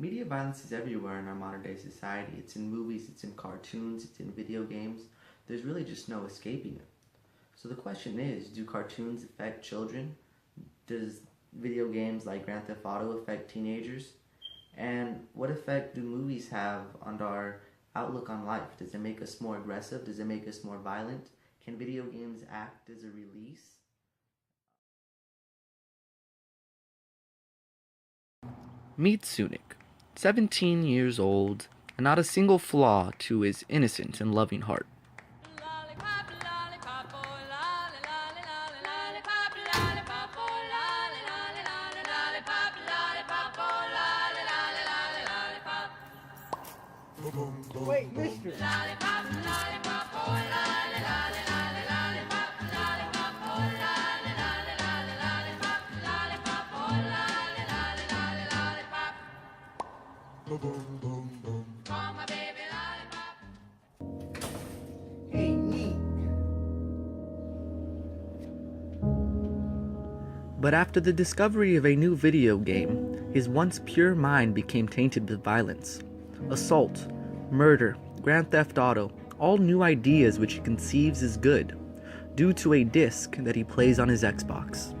Media violence is everywhere in our modern day society. It's in movies, it's in cartoons, it's in video games. There's really just no escaping it. So the question is, do cartoons affect children? Does video games like Grand Theft Auto affect teenagers? And what effect do movies have on our outlook on life? Does it make us more aggressive? Does it make us more violent? Can video games act as a release? Meet Sunik, 17 years old, and not a single flaw to his innocent and loving heart. Wait, mister. Hey, neat. But after the discovery of a new video game, his once pure mind became tainted with violence. Assault, murder, Grand Theft Auto, all new ideas which he conceives as good, due to a disc that he plays on his Xbox.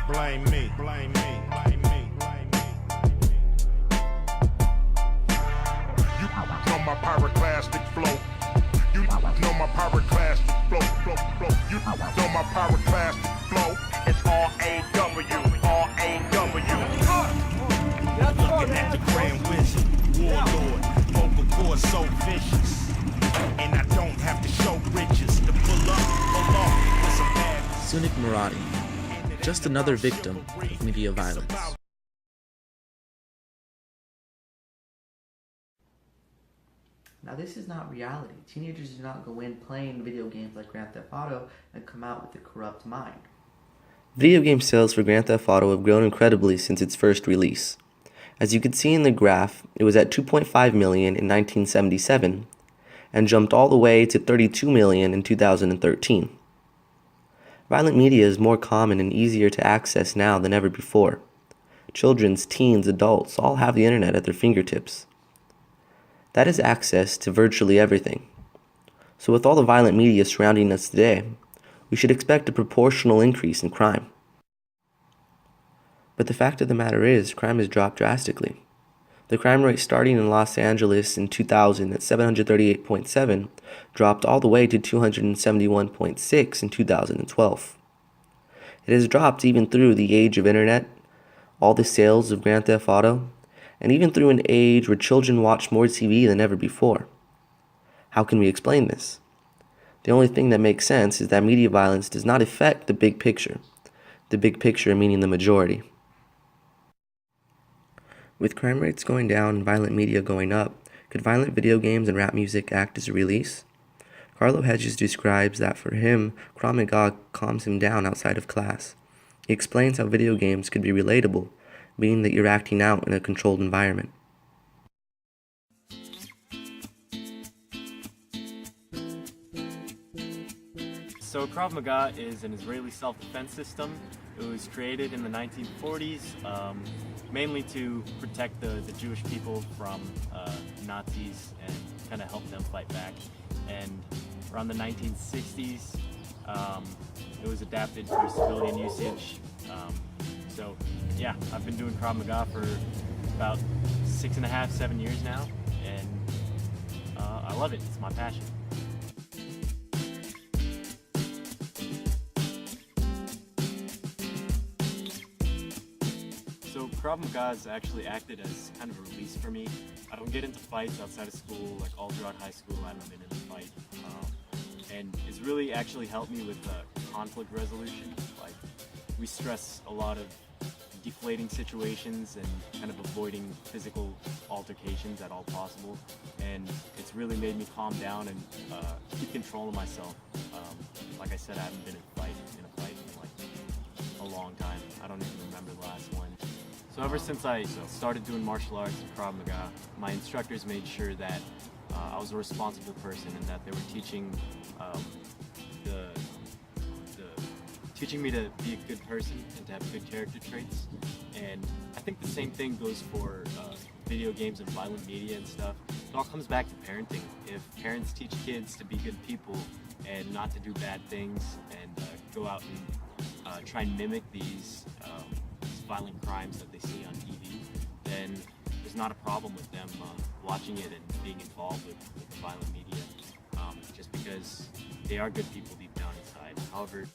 Blame me, blame me, blame me, blame me. You know my pyroclastic flow. You know my pyroclastic flow, flow, flow. You know my pyroclastic flow. It's R-A-W, R-A-W. Looking at the Grand Wizard, Warlord, vocal cord so vicious. And I don't have to show riches to pull off with some bad. Sunik Murati, just another victim of media violence. Now this is not reality. Teenagers do not go in playing video games like Grand Theft Auto and come out with a corrupt mind. Video game sales for Grand Theft Auto have grown incredibly since its first release. As you can see in the graph, it was at 2.5 million in 1977 and jumped all the way to 32 million in 2013. Violent media is more common and easier to access now than ever before. Children's, teens, adults all have the internet at their fingertips. That is access to virtually everything. So with all the violent media surrounding us today, we should expect a proportional increase in crime. But the fact of the matter is, crime has dropped drastically. The crime rate starting in Los Angeles in 2000 at 738.7 dropped all the way to 271.6 in 2012. It has dropped even through the age of internet, all the sales of Grand Theft Auto, and even through an age where children watch more TV than ever before. How can we explain this? The only thing that makes sense is that media violence does not affect the big picture meaning the majority. With crime rates going down and violent media going up, could violent video games and rap music act as a release? Carlo Hedges describes that for him, Krav Maga calms him down outside of class. He explains how video games could be relatable, meaning that you're acting out in a controlled environment. So Krav Maga is an Israeli self-defense system. It was created in the 1940s, mainly to protect the Jewish people from Nazis and kind of help them fight back. And around the 1960s, it was adapted for civilian usage. So yeah, I've been doing Krav Maga for about 6.5, 7 years now, and I love it. It's my passion. So Krav Maga has actually acted as kind of a release for me. I don't get into fights outside of school, like all throughout high school I haven't been in a fight. And it's really actually helped me with conflict resolution. Like, we stress a lot of deflating situations and kind of avoiding physical altercations at all possible. And it's really made me calm down and keep control of myself. Like I said, I haven't been in a fight in like a long time. I don't even remember the last one. So ever since I started doing martial arts and Krav Maga, my instructors made sure that I was a responsible person and that they were teaching teaching me to be a good person and to have good character traits. And I think the same thing goes for video games and violent media and stuff. It all comes back to parenting. If parents teach kids to be good people and not to do bad things and go out and try and mimic these violent crimes that they see on TV, then there's not a problem with them watching it and being involved with the violent media, just because they are good people deep down inside. However,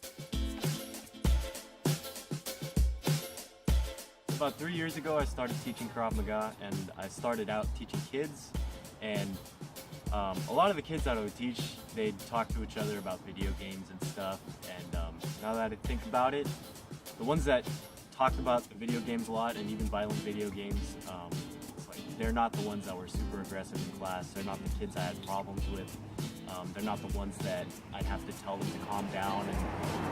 about 3 years ago, I started teaching Krav Maga, and I started out teaching kids. And a lot of the kids that I would teach, they'd talk to each other about video games and stuff. And now that I think about it, the ones that talked about the video games a lot, and even violent video games, it's like they're not the ones that were super aggressive in class. They're not the kids I had problems with. They're not the ones that I'd have to tell them to calm down and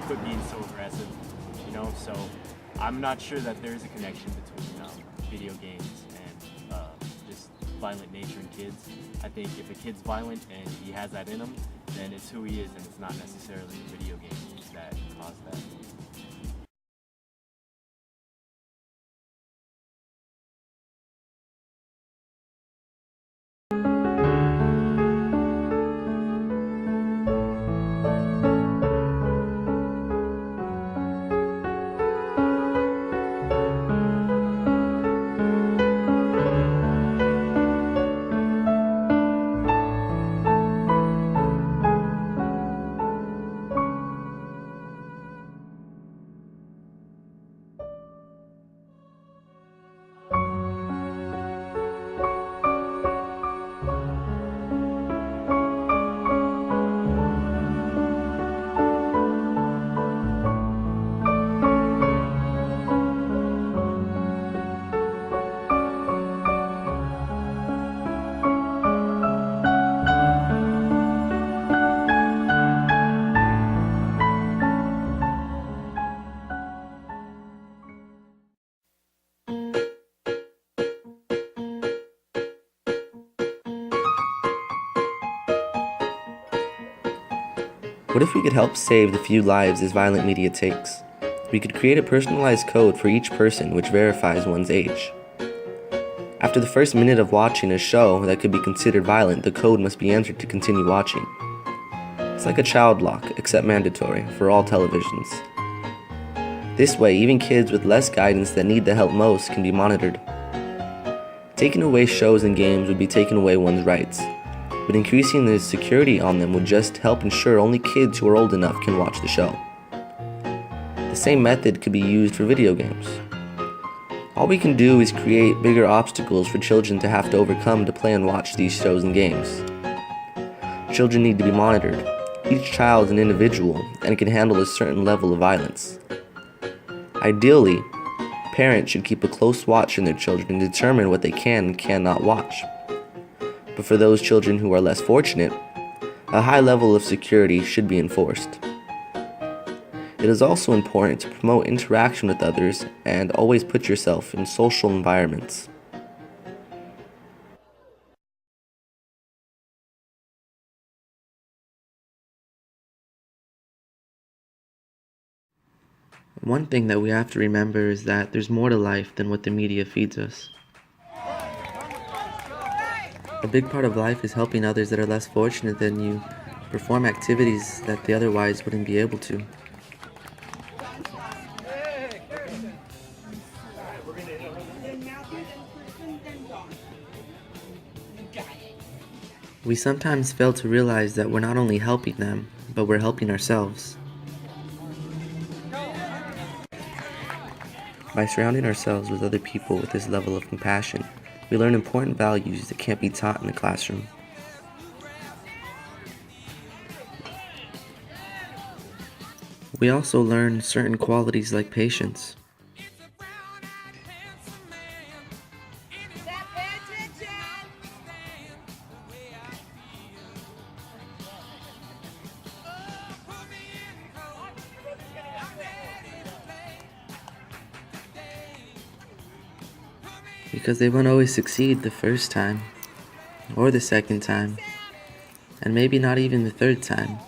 quit being so aggressive, you know? So I'm not sure that there is a connection between video games and just violent nature in kids. I think if a kid's violent and he has that in him, then it's who he is, and it's not necessarily the video game that caused that. What if we could help save the few lives this violent media takes? We could create a personalized code for each person which verifies one's age. After the first minute of watching a show that could be considered violent, the code must be entered to continue watching. It's like a child lock, except mandatory, for all televisions. This way, even kids with less guidance that need the help most can be monitored. Taking away shows and games would be taking away one's rights, but increasing the security on them would just help ensure only kids who are old enough can watch the show. The same method could be used for video games. All we can do is create bigger obstacles for children to have to overcome to play and watch these shows and games. Children need to be monitored. Each child is an individual and can handle a certain level of violence. Ideally, parents should keep a close watch on their children and determine what they can and cannot watch. But for those children who are less fortunate, a high level of security should be enforced. It is also important to promote interaction with others and always put yourself in social environments. One thing that we have to remember is that there's more to life than what the media feeds us. A big part of life is helping others that are less fortunate than you perform activities that they otherwise wouldn't be able to. We sometimes fail to realize that we're not only helping them, but we're helping ourselves. By surrounding ourselves with other people with this level of compassion, we learn important values that can't be taught in the classroom. We also learn certain qualities like patience. Because they won't always succeed the first time, or the second time, and maybe not even the third time.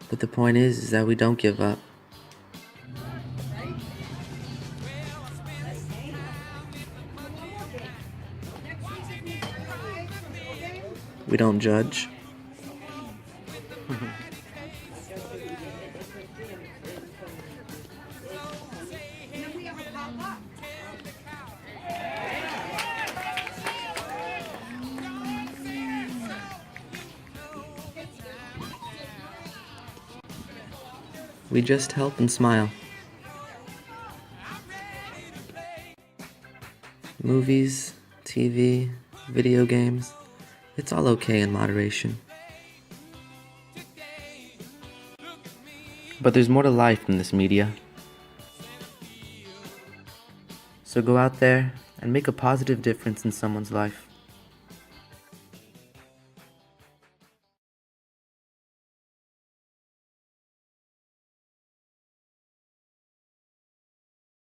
But the point is that we don't give up. We don't judge. We just help and smile. Movies, TV, video games, it's all okay in moderation. But there's more to life than this media. So go out there and make a positive difference in someone's life.